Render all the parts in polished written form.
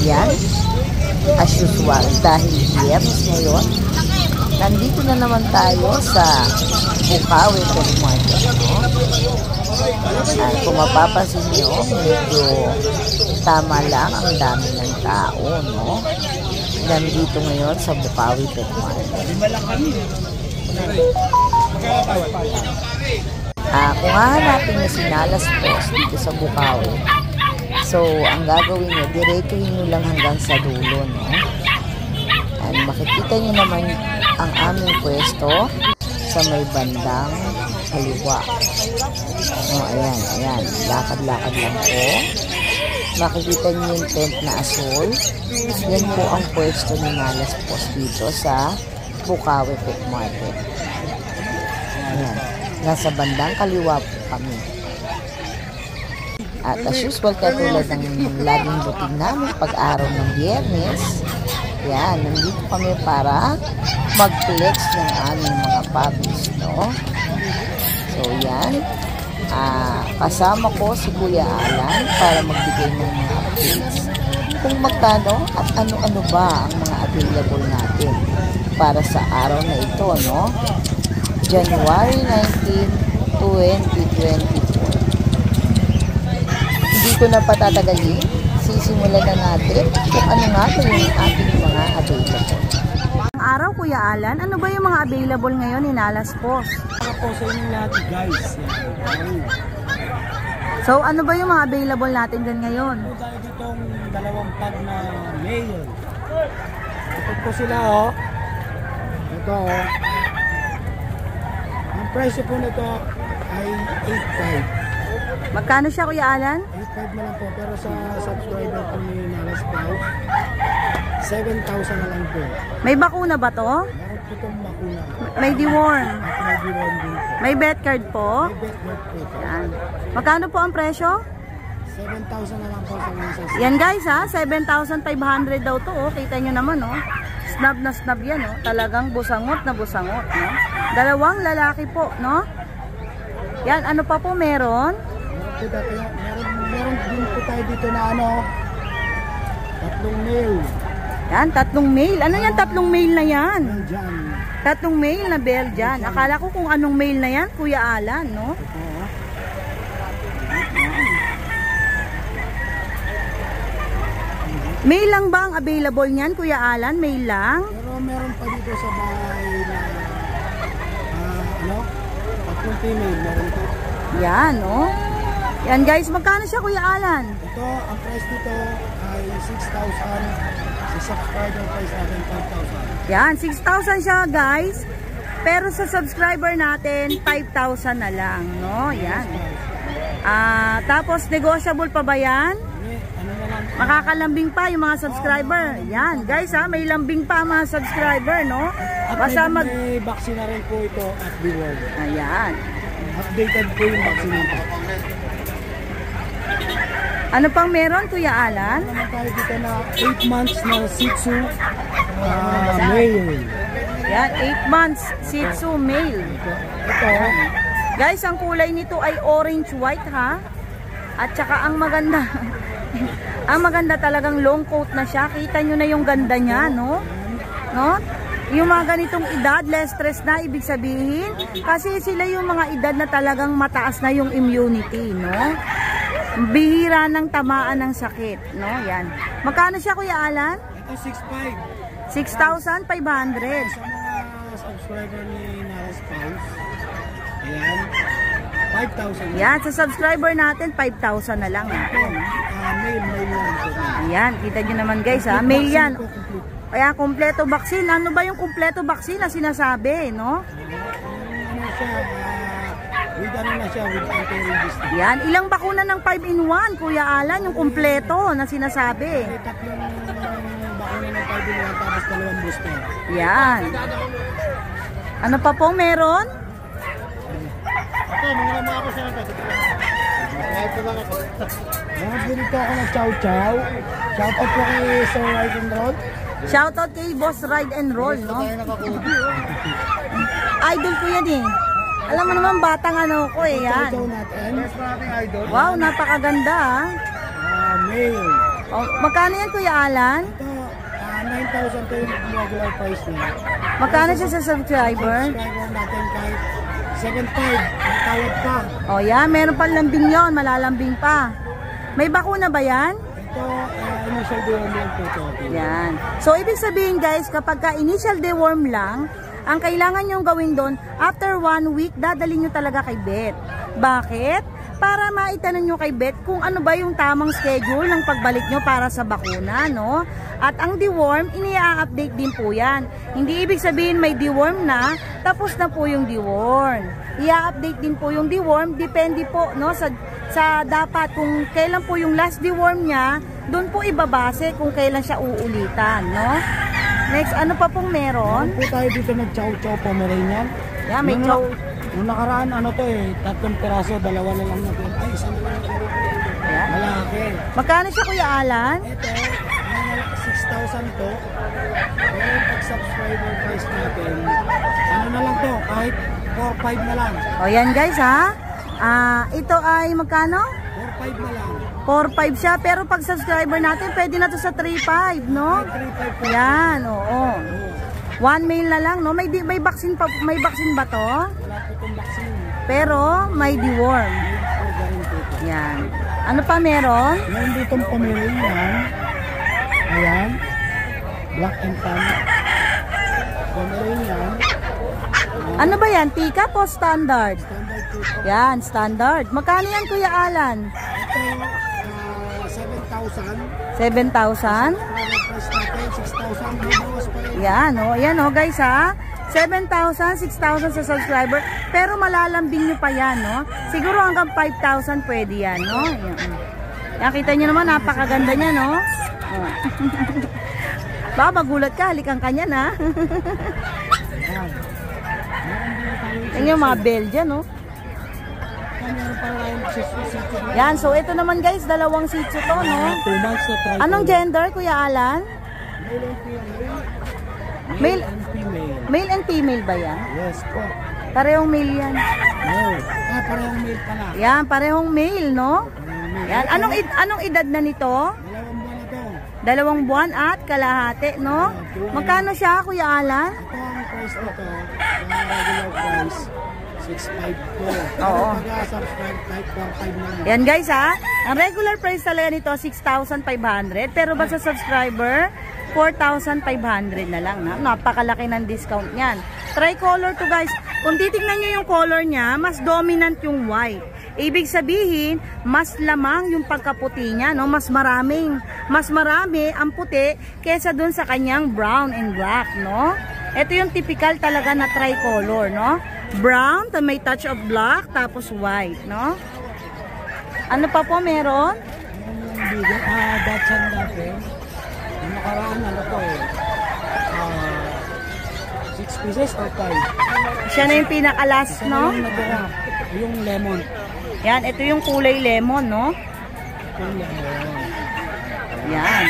Yan, as usual, dahil Biyernes ngayon, nandito na naman tayo sa Bukawi Pet Market, no? At kung mapapansin nyo, medyo tama lang ang dami ng tao, no? Nandito ngayon sa Bukawi Pet Market. Kung hahanapin nyo si Nalas Post dito sa Bukawi, so ang gagawin nyo, diretsuhin nyo lang hanggang sa dulo, no? And makikita nyo naman ang aming pwesto sa may bandang kaliwa. No, ayan, lakad-lakad lang po. Makikita nyo yung tent na asul. Yan po ang pwesto ni Nalas Post dito sa Bukawi Pet Market. Ayan, nasa bandang kaliwa po kami. At as usual, katulad ng laging routine namin pag-araw ng Biyernes, yan, nandito kami para mag-flex ng aming mga puppies, no? So, yan. Kasama ko si Kuya Alan para magbigay ng mga updates kung magkano at ano-ano ba ang mga available natin para sa araw na ito, no? January 19, 2024. Hindi ko na patatagalin. Sisimulan na natin kung ano nga ito yung ating mga available. Araw, Kuya Alan, ano ba yung mga available ngayon ni Nalas Post? Para po sa inyo lahat, guys. So, ano ba yung mga available natin dyan ngayon? Ito tayo ditong dalawang tag na male. Ito po sila, oh. Ito, oh. Ang presyo po nito ay 8.5. Magkano siya, Kuya Alan? 8.5 na lang po, pero sa subscriber po ni Nalas Post, 7,000 na lang po. May bakuna ba to? Meron po itong bakuna. May deworm. At may deworm din po. May vet card po. May bet card po ito. Yan. Magkano po ang presyo? 7,000 na lang po sa mga sas. Yan guys ha, 7,500 daw to, oh. Kita nyo naman, oh. Snub na snub yan, oh. Talagang busangot na busangot, no? Dalawang lalaki po, no? Yan, ano pa po meron? Meron din po tayo dito na ano, tatlong male. Yan, tatlong male. Ano yan, tatlong male na yan? Belgian. Tatlong male na Belgian. Akala ko kung anong male na yan, Kuya Alan, no? Male lang ba ang available niyan, Kuya Alan? Male lang? Pero meron pa dito sa bahay na tatlong female. Meron po. Yan, no? Yan guys, magkano siya, Kuya Alan? Ito, ang price dito ay 6,000. Sa subscriber price natin 5,000. Yan, 6,000 siya guys. Pero sa subscriber natin, 5,000 na lang, no? Yan. Tapos, negotiable pa ba yan? Ano na lang? Makakalambing pa yung mga subscriber. Yan, guys ha, may lambing pa mga subscriber, no? Basta may vaccine na rin po ito at deworm. Ayan. Updated po yung vaccine nito. Ano pang meron, Kuya Alan? Naman tayo dito na 8 months na Shih Tzu male. Yan, 8 months Shih Tzu male. Ito. Guys, ang kulay nito ay orange-white ha. At saka ang maganda, ang maganda talagang long coat na siya. Kita nyo na yung ganda niya, no? No? Yung mga ganitong edad, less stress na, ibig sabihin. Kasi sila yung mga edad na talagang mataas na yung immunity, no? Bihira ng tamaan ng sakit, no? Yan. Magkano siya, Kuya Alan? Ito 6,500. 6,500. Sa mga subscriber ni Nalas Post, ayan, 5,000. Yan, sa subscriber natin, 5,000 na lang. Male lang po. Yan, kita nyo naman guys ha. Male yan. Kaya kompleto vaccine. Ano ba yung kompleto vaccine na sinasabi, no? Ano siya, with ano na siya, with anti-rabies. Yan, ilang bakuna ng 5-in-1, Kuya Alan, yung kompleto na sinasabi. May tatlong bakuna ng 5-in-1 tapos dalawang booster. Yan. Ano pa pong meron? Ito, mga naman ako siya Nagdito ako ng Chow Chow. Shoutout po kay Sir Ride and Roll. Shoutout kay Boss Ride and Roll, no? Idol ko yan eh. Alam mo naman, batang ano ko eh, yan. Chow natin. Wow, napakaganda ah. Male. Oh, magkano yan, Kuya Alan? Ito, 9,000 to yung regular price niya. Magkano siya sa subscriber? Subscriber natin kahit 7.5, matawad pa. Oh, yan. Meron pa lambing yon, malalambing pa. May bakuna ba yan? Ito, initial deworm lang po ito. Yan. So, ibig sabihin guys, kapag ka initial deworm lang, ang kailangan nyong gawin doon, after 1 week, dadalhin nyo talaga kay vet. Bakit? Para maitanong nyo kay vet kung ano ba yung tamang schedule ng pagbalik nyo para sa bakuna, no? At ang deworm, ini-update din po yan. Hindi ibig sabihin may deworm na, tapos na po yung deworm. I-update din po yung deworm, depende po, no, sa dapat kung kailan po yung last deworm niya, doon po ibabase kung kailan siya uulitan, no? Next, ano pa pong meron? Meron po tayo dito nag-chow-chow Pomeranian. Yeah, may chow. Nung nakaraan, ano to eh, 3 piraso, 2 na lang natin. Ay, 1 na lang. Yeah. Malaki. Magkano siya, Kuya Alan? Ito, 6,000 to. Pero pag subscriber price natin, ano na lang to, kahit 4-5 na lang. O yan guys ha. Ito ay magkano? 4-5 na lang. 4.5 siya, pero pag subscriber natin, pwede na to sa 3.5, no? 3-5 po. Yan, oo. 1 mail na lang, no? May vaccine pa, may vaccine ba to? Wala po itong vaccine. Pero may deworm. Yan. Ano pa meron? Meron ditong Pomeranian. Ayan. Black and tan. Pomeranian. Ano ba yan? Teacup o standard? Standard po po. Yan, standard. Magkano yan, Kuya Alan? Ito, 7,000. 7,000? Price natin, 6,000. Bawas pa rin. Yan, oh. Yan, oh, guys, ha? 7,000, 6,000 sa subscriber. Pero malalambing nyo pa yan, no? Siguro hanggang 5,000 pwede yan, no? Yan. Nakita nyo naman, napakaganda niya, no? Oh. Baka magulat ka, halikan ka niyan, ha? Ayan. Yan yung mga Belgian, no? Meron pa rin sitio. Yan, so ito naman, guys, 2 sitio to, no? 2 months na try. Anong gender, Kuya Alan? Male and female. Male and female ba yan? Yes po. Parehong male yan. No. Parehong male pala. Yan, parehong male, no? Parehong male. Yan, anong edad na nito? 2 buwan na to. 2 buwan at kalahati, no? Magkano siya, Kuya Alan? Ito ang price nito. Ang regular price, 6,500 po. Oo. Pag-subscribe kahit 4,500 na lang. Yan guys ha, ang regular price talaga nito 6,500 pero ba sa subscriber 4,500 na lang na. Napakalaki ng discount niyan. Tricolor to guys. Kung titingnan nyo yung color niya, mas dominant yung white. Ibig sabihin, mas lamang yung pagkaputi niya, no? Mas marami ang puti kesa dun sa kanyang brown and black, no? Ito yung typical talaga na tricolor, no? Brown, may touch of black, tapos white, no? Ano pa po meron? Yung bigot, Dachshund natin. Yung nakaraan, ano to eh. 6 pieces or 5? Siya na yung pinaka-last, Isa no? na yung natira, yung lemon. Yan, ito yung kulay lemon, no? Yung lemon. Yan.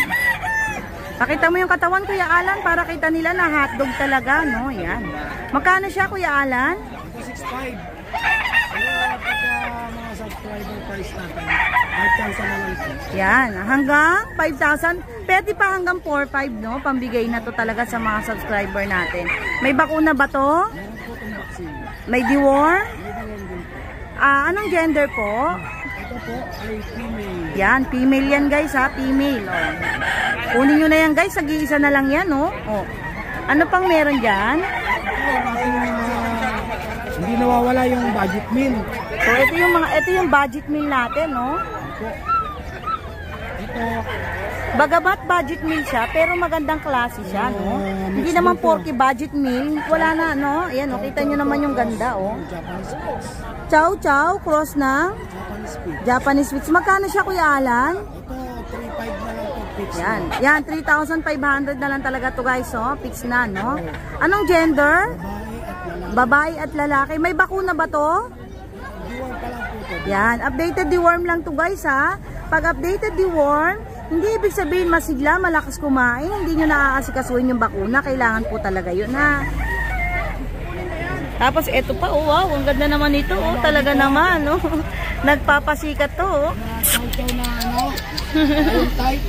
Pakita mo yung katawan, Kuya Alan, para kita nila na hotdog talaga, no? Yan. Magkano siya, Kuya Alan? Ito 6,500. Kaya pagka mga subscriber price natin, 5,000 na lang po. Yan, hanggang 5,000. Pwede pa hanggang 4,500, no? Pambigay na to talaga sa mga subscriber natin. May bakuna ba to? Meron po itong vaccine. May deworm? Meron din po. Anong gender po? Ito po ay female. Yan, female yan guys ha, female. Oh. Kunin nyo na yan guys, nag-iisa na lang yan, no? Oh. Ano pang meron dyan? Hindi nawawala yung budget meal. So ito yung budget meal natin, no? Ito, Bagamat budget meal siya, pero magandang klase siya, no? Hindi mixed naman meal to. porky budget meal, wala na, no? Ayan, oh, kita nyo naman yung ganda, oh. Japanese Spitz. Chow chow, cross ng Japanese Spitz. Japanese Spitz. Magkano siya, Kuya Alan? Ito, 3,500 na lang po fix. Yan, yan, 3,500 na lang talaga to guys, oh. Fix na, no? Anong gender? Babae at lalaki. Babae at lalaki. May bakuna ba to? Diwan pa lang po ito. Yan, updated deworm lang to guys ha. Pag updated deworm, hindi ibig sabihin masigla, malakas kumain, hindi nyo naaasikasuhin yung bakuna. Kailangan po talaga yun ha. Tapos eto pa, oh wow, ang ganda naman ito, oh, talaga naman, oh. Nagpapasikat to, oh. Chow-chow na ano, ayun type.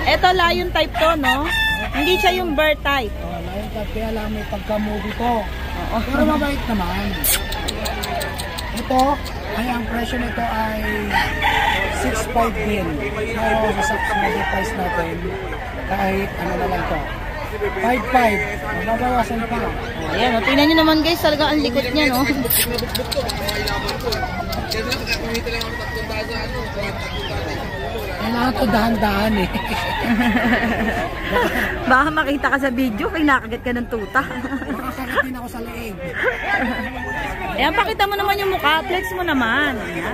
Ito, lion type to, no? Hindi siya yung bird type. Lion type, kaya lang may pagka-movie to. Oo. Pero mabait naman. Ito, ay ang presyo nito ay 6.5 din. Pero sa subscriber price natin, kahit ano na lang to. 5.5. Mababawasan pa. Ayan, tingnan nyo naman guys, talaga ang likot niya, no? Kailangan to dahan-dahan eh. Baka makita ka sa video, kinakagat ka ng tuta. Makakagatin ako sa leeg. Ayan, pakita mo naman yung mukha, flex mo naman. Ayan.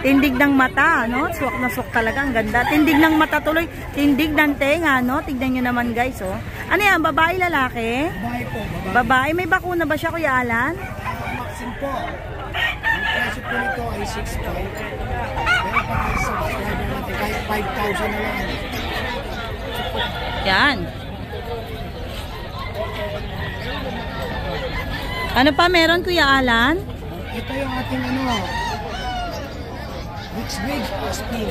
Tindig ng mata, no? Swak na swak talaga, ang ganda. Tindig ng mata tuloy, tindig ng tenga, no? Tignan nyo naman guys, oh. Ano yan, babae, lalaki? Babae po, babae. Babae, may bakuna ba siya, Kuya Alan? Maxim po. Ang presyo po nito ay 6.5. Pero pag subscriber natin, kahit 5,000 na lang. Yan. Ano pa meron, Kuya Alan? Ito yung ating mixed spin.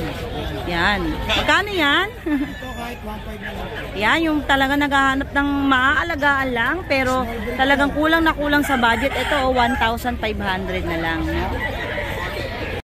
Yan. Magkano yan? Ito kahit 1.5 na lang. Yan, yung talaga naghahanap ng maaalagaan lang, pero talagang kulang na kulang sa budget. Ito, 1,500 na lang. No?